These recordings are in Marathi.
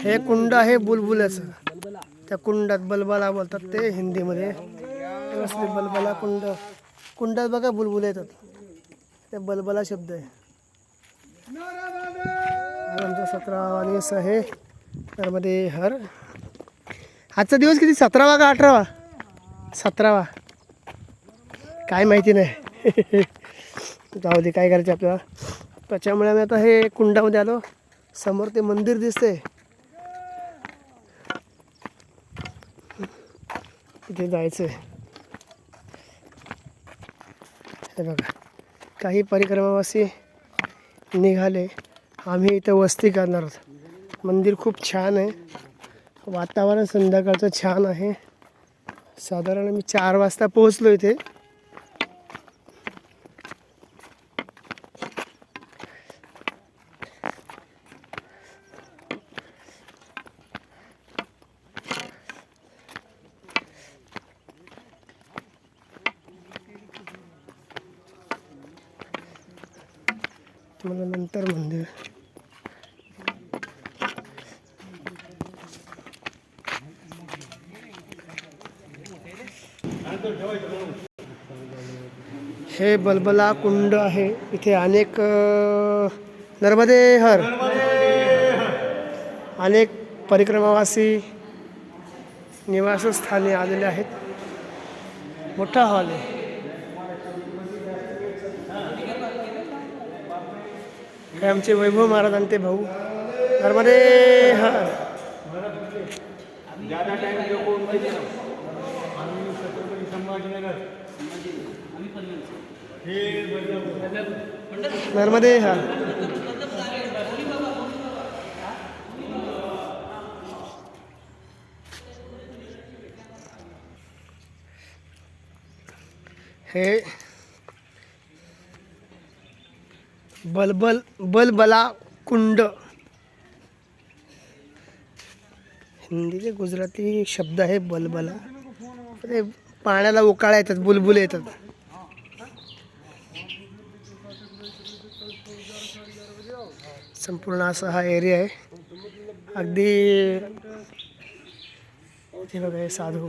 हे कुंड आहे बुलबुलाचं. त्या कुंडात बलबला बोलतात ते हिंदीमध्ये. असले बलबला कुंड. कुंडात बघा बुलबुल येतात. ते बलबला शब्द आहे. आमचा 17वा दिवस आहे त्यामध्ये हर. आजचा दिवस किती 17वा का 18वा? 17वा. काय माहिती नाही. जाऊ दे, काय करायचं आपल्याला. त्याच्यामुळे आम्ही आता हे कुंडामध्ये आलो. समोर ते मंदिर दिसते, तिथे जायचं आहे. हे बघा, काही परिक्रमावासी निघाले. आम्ही इथं वस्ती करणार आहोत. मंदिर खूप छान आहे. वातावरण संध्याकाळचं छान आहे. साधारण मी 4 वाजता पोहोचलो इथे. तुम्हाला नंतर मंदिर. हे बलबला कुंड आहे. इथे अनेक नर्मदे हर अनेक परिक्रमावासी निवासस्थानी आलेले आहेत. मोठा हॉल आहे. हे आमचे वैभव महाराज आणि ते भाऊ. नर्मदे हर. नर्मदे हर. हे बलबला कुंड. हिंदी ते गुजराती शब्द आहे बलबला. ते पाण्याला उकाळा येतात, बुलबुल येतात. संपूर्ण असा हा एरिया आहे. अगदी ते बघा, हे साधू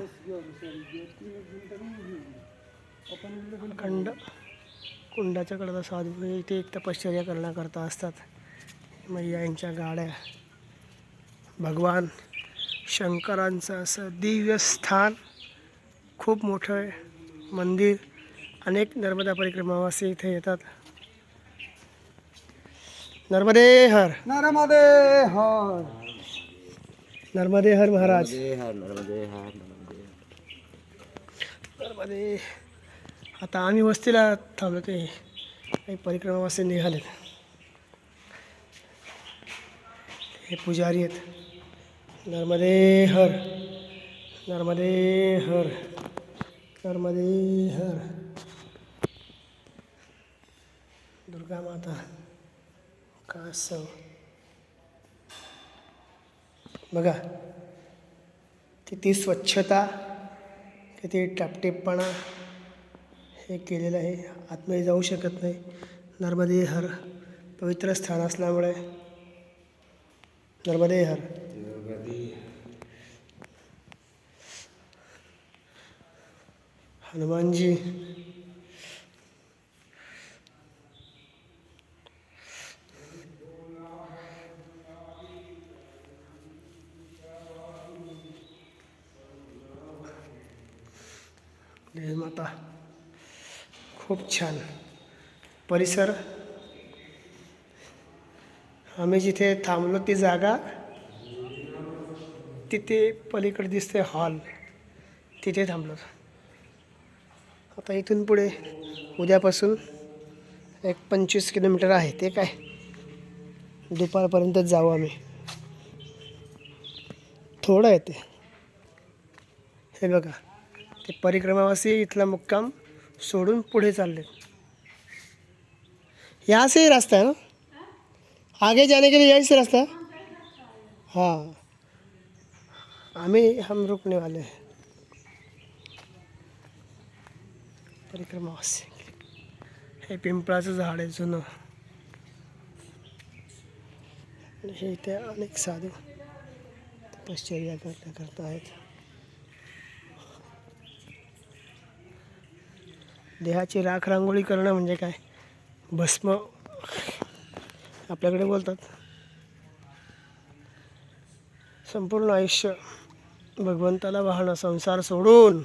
खंड कुंडाच्या कडला साधू इथे एक तपश्चर्या करण्याकरता असतात. मैया यांच्या गाड्या. भगवान शंकरांचं असं दिव्य स्थान. खूप मोठं आहे मंदिर. अनेक नर्मदा परिक्रमावासी इथे येतात. नर्मदे हर. नर्मदे हर. नर्मदे हर महाराज. नर्मदे. आता आम्ही वस्तीला थांबलो. ते काही परिक्रमावासी निघाले. हे पुजारी आहेत. नर्मदे हर. नर्मदे हर. नर्मदे हर. दुर्गा माता कासव. बघा किती स्वच्छता, किती टापटीपणा हे केलेलं आहे. आतमध्ये जाऊ शकत नाही. नर्मदे हर पवित्र स्थान असल्यामुळे नर्मदे हर. हनुमानजी. जय माता. खूप छान परिसर. आम्ही जिथे थांबलो ती जागा, तिथे पलीकडे दिसते हॉल, तिथे थांबलो. आता इथून पुढे उद्यापासून एक 25 किलोमीटर आहे. ते काय दुपारपर्यंतच जाऊ आम्ही. थोडं आहे ते. हे बघा, ते परिक्रमावासी इथला मुक्काम सोडून पुढे चालले. यहाँ से ही रास्ता है ना आगे जाने के लिए? यहीं से रास्ता है. हाँ, हम रुकने वाले हैं. परिक्रमावासी. हे पिंपळाचं झाड आहे जुनं. हे इथे अनेक साधू. आश्चर्य करत आहेत. देहाची राख रांगोळी करणं म्हणजे काय? भस्म आपल्याकडे बोलतात. संपूर्ण आयुष्य भगवंताला वाहणं, संसार सोडून.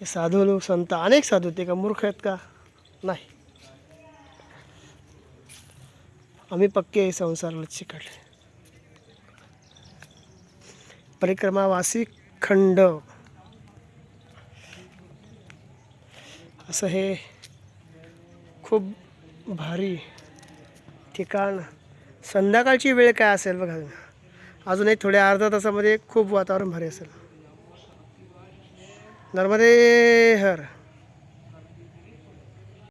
हे साधू लोक, संत, अनेक साधू, ते का मूर्ख आहेत का? नाही, आम्ही पक्के संसाराला चिकटले. परिक्रमावासी खंड असं हे खूप भारी ठिकाण. संध्याकाळची वेळ काय असेल बघा. अजून एक थोड्या अर्ध्या तासामध्ये खूप वातावरण भारी असेल. नर्मदे हर.